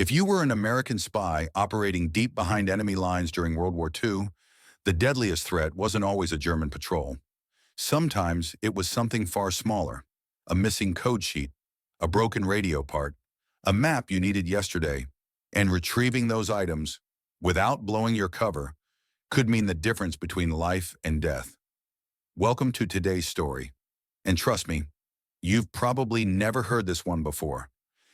If you were an American spy operating deep behind enemy lines during World War II, the deadliest threat wasn't always a German patrol. Sometimes it was something far smaller, a missing code sheet, a broken radio part, a map you needed yesterday, and retrieving those items without blowing your cover could mean the difference between life and death. Welcome to today's story. And trust me, you've probably never heard this one before.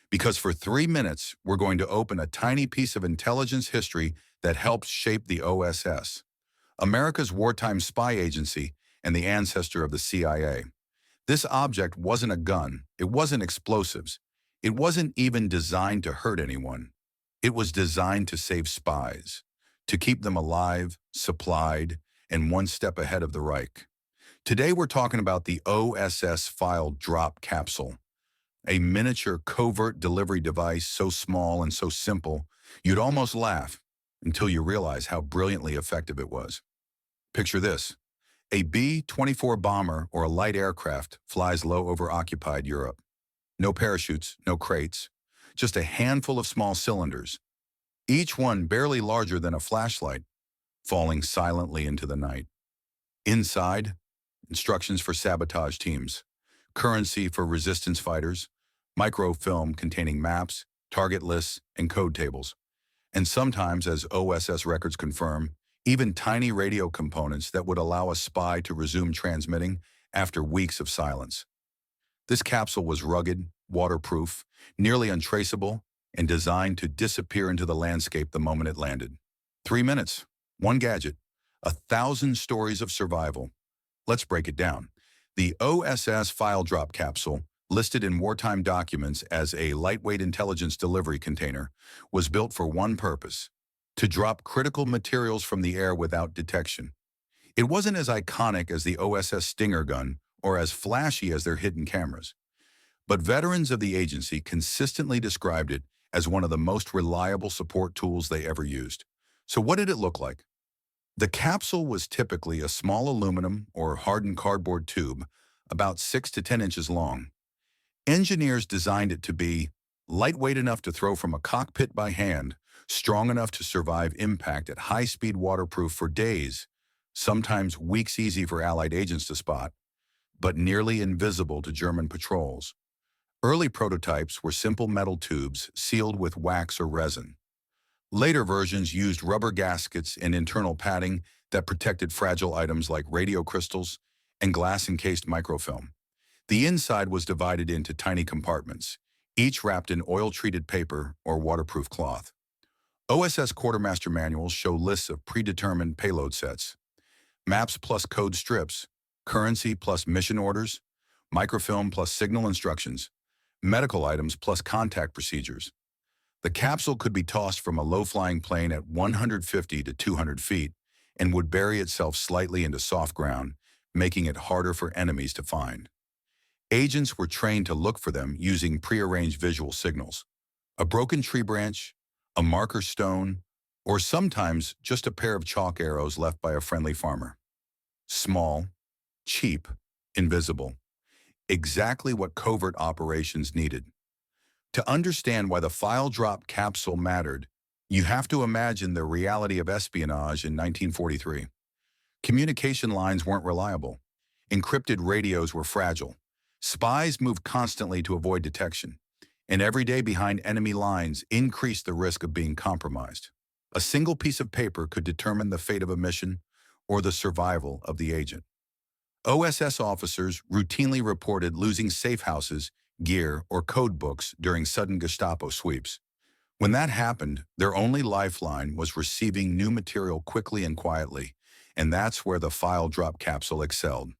Because for 3 minutes, we're going to open a tiny piece of intelligence history that helped shape the OSS, America's wartime spy agency and the ancestor of the CIA. This object wasn't a gun, it wasn't explosives, it wasn't even designed to hurt anyone. It was designed to save spies, to keep them alive, supplied, and one step ahead of the Reich. Today we're talking about the OSS file drop capsule, a miniature covert delivery device so small and so simple, you'd almost laugh until you realize how brilliantly effective it was. Picture this. A B-24 bomber or a light aircraft flies low over occupied Europe. No parachutes, no crates, just a handful of small cylinders, each one barely larger than a flashlight, falling silently into the night. Inside, instructions for sabotage teams, currency for resistance fighters, microfilm containing maps, target lists, and code tables. And sometimes, as OSS records confirm, even tiny radio components that would allow a spy to resume transmitting after weeks of silence. This capsule was rugged, waterproof, nearly untraceable, and designed to disappear into the landscape the moment it landed. 3 minutes, one gadget, 1,000 stories of survival. Let's break it down. The OSS file drop capsule, listed in wartime documents as a lightweight intelligence delivery container, was built for one purpose: to drop critical materials from the air without detection. It wasn't as iconic as the OSS Stinger gun or as flashy as their hidden cameras, but veterans of the agency consistently described it as one of the most reliable support tools they ever used. So what did it look like? The capsule was typically a small aluminum or hardened cardboard tube, about 6 to 10 inches long. Engineers designed it to be lightweight enough to throw from a cockpit by hand, strong enough to survive impact at high-speed waterproof for days, sometimes weeks easy for Allied agents to spot, but nearly invisible to German patrols. Early prototypes were simple metal tubes sealed with wax or resin. Later versions used rubber gaskets and internal padding that protected fragile items like radio crystals and glass-encased microfilm. The inside was divided into tiny compartments, each wrapped in oil-treated paper or waterproof cloth. OSS quartermaster manuals show lists of predetermined payload sets: maps plus code strips, currency plus mission orders, microfilm plus signal instructions, medical items plus contact procedures. The capsule could be tossed from a low-flying plane at 150 to 200 feet and would bury itself slightly into soft ground, making it harder for enemies to find. Agents were trained to look for them using prearranged visual signals: a broken tree branch, a marker stone, or sometimes just a pair of chalk arrows left by a friendly farmer. Small, cheap, invisible. Exactly what covert operations needed. To understand why the file drop capsule mattered, you have to imagine the reality of espionage in 1943. Communication lines weren't reliable. Encrypted radios were fragile. Spies moved constantly to avoid detection, and every day behind enemy lines increased the risk of being compromised. A single piece of paper could determine the fate of a mission or the survival of the agent. OSS officers routinely reported losing safe houses, gear, or code books during sudden Gestapo sweeps. When that happened, their only lifeline was receiving new material quickly and quietly, and that's where the file drop capsule excelled.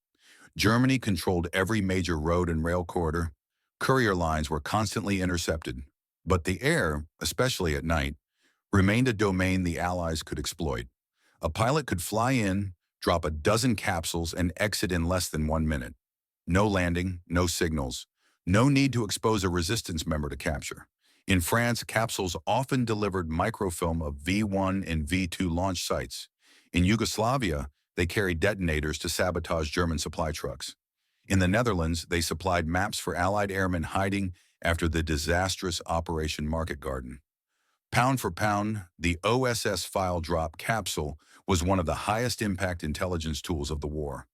Germany controlled every major road and rail corridor. Courier lines were constantly intercepted, but the air, especially at night, remained a domain the Allies could exploit. A pilot could fly in, drop a dozen capsules, and exit in less than 1 minute. No landing, no signals, no need to expose a resistance member to capture. In France, capsules often delivered microfilm of V-1 and V-2 launch sites. In Yugoslavia, they carried detonators to sabotage German supply trucks. In the Netherlands, they supplied maps for Allied airmen hiding after the disastrous Operation Market Garden. Pound for pound, the OSS file drop capsule was one of the highest impact intelligence tools of the war.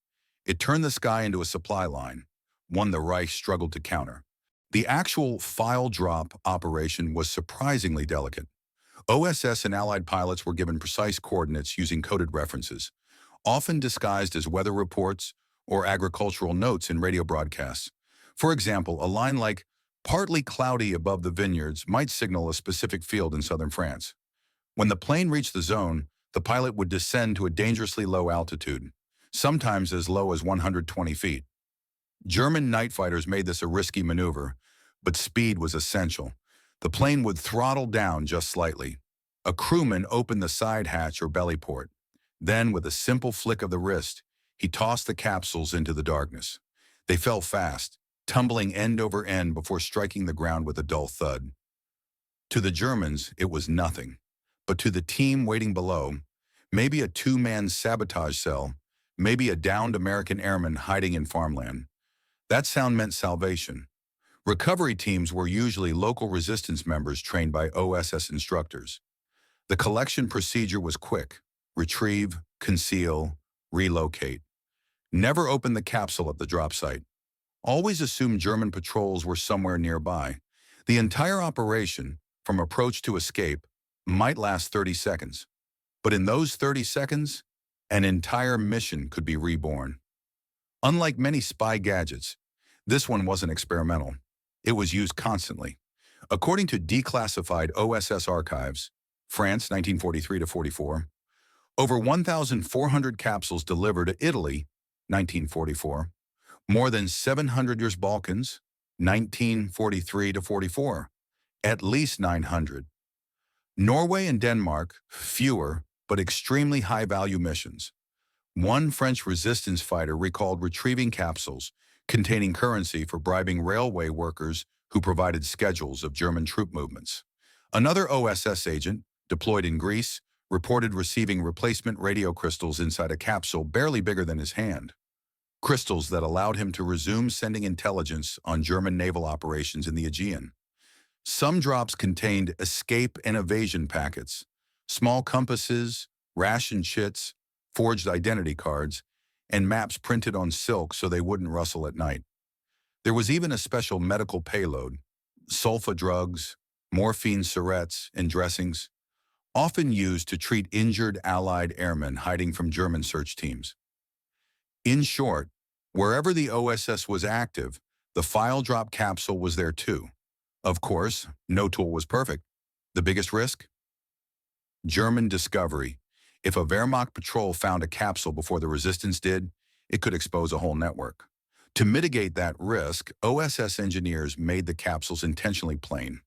It turned the sky into a supply line, one the Reich struggled to counter. The actual file drop operation was surprisingly delicate. OSS and Allied pilots were given precise coordinates using coded references, often disguised as weather reports or agricultural notes in radio broadcasts. For example, a line like, "partly cloudy above the vineyards," might signal a specific field in southern France. When the plane reached the zone, the pilot would descend to a dangerously low altitude, sometimes as low as 120 feet. German night fighters made this a risky maneuver, but speed was essential. The plane would throttle down just slightly. A crewman opened the side hatch or belly port. Then, with a simple flick of the wrist, he tossed the capsules into the darkness. They fell fast, tumbling end over end before striking the ground with a dull thud. To the Germans, it was nothing. But to the team waiting below, maybe a two-man sabotage cell, maybe a downed American airman hiding in farmland. That sound meant salvation. Recovery teams were usually local resistance members trained by OSS instructors. The collection procedure was quick: retrieve, conceal, relocate. Never open the capsule at the drop site. Always assume German patrols were somewhere nearby. The entire operation, from approach to escape, might last 30 seconds. But in those 30 seconds, an entire mission could be reborn. Unlike many spy gadgets, this one wasn't experimental. It was used constantly. According to declassified OSS archives, France 1943-44, over 1,400 capsules delivered to Italy 1944, more than 700 years Balkans 1943-44, at least 900. Norway and Denmark, fewer but extremely high-value missions. One French resistance fighter recalled retrieving capsules containing currency for bribing railway workers who provided schedules of German troop movements. Another OSS agent, deployed in Greece, reported receiving replacement radio crystals inside a capsule barely bigger than his hand. Crystals that allowed him to resume sending intelligence on German naval operations in the Aegean. Some drops contained escape and evasion packets, small compasses, ration chits, forged identity cards, and maps printed on silk so they wouldn't rustle at night. There was even a special medical payload: sulfa drugs, morphine syrettes, and dressings, often used to treat injured Allied airmen hiding from German search teams. In short, wherever the OSS was active, the file drop capsule was there too. Of course, no tool was perfect. The biggest risk? German discovery. If a Wehrmacht patrol found a capsule before the resistance did, it could expose a whole network. To mitigate that risk, OSS engineers made the capsules intentionally plain.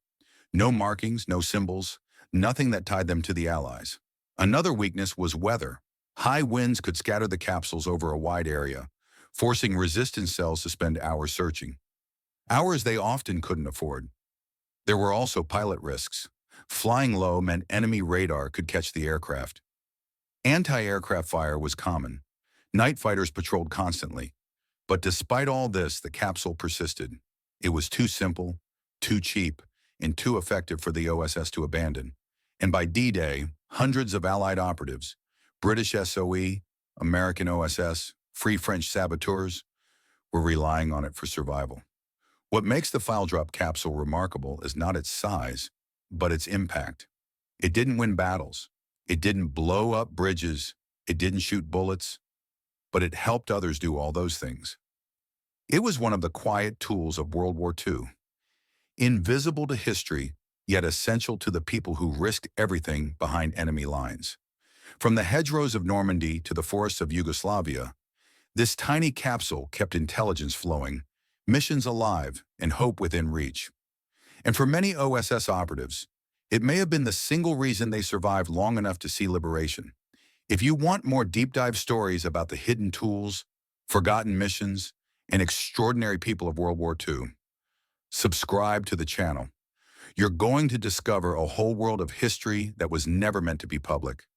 No markings, no symbols, nothing that tied them to the Allies. Another weakness was weather. High winds could scatter the capsules over a wide area, forcing resistance cells to spend hours searching. Hours they often couldn't afford. There were also pilot risks. Flying low meant enemy radar could catch the aircraft. Anti-aircraft fire was common. Night fighters patrolled constantly. But despite all this, the capsule persisted. It was too simple, too cheap, and too effective for the OSS to abandon. And by D-Day, hundreds of Allied operatives, British SOE, American OSS, Free French saboteurs, were relying on it for survival. What makes the file drop capsule remarkable is not its size, but its impact. It didn't win battles. It didn't blow up bridges. It didn't shoot bullets. But it helped others do all those things. It was one of the quiet tools of World War II. Invisible to history, yet essential to the people who risked everything behind enemy lines. From the hedgerows of Normandy to the forests of Yugoslavia, this tiny capsule kept intelligence flowing, missions alive, and hope within reach. And for many OSS operatives, it may have been the single reason they survived long enough to see liberation. If you want more deep dive stories about the hidden tools, forgotten missions, and extraordinary people of World War II, subscribe to the channel. You're going to discover a whole world of history that was never meant to be public.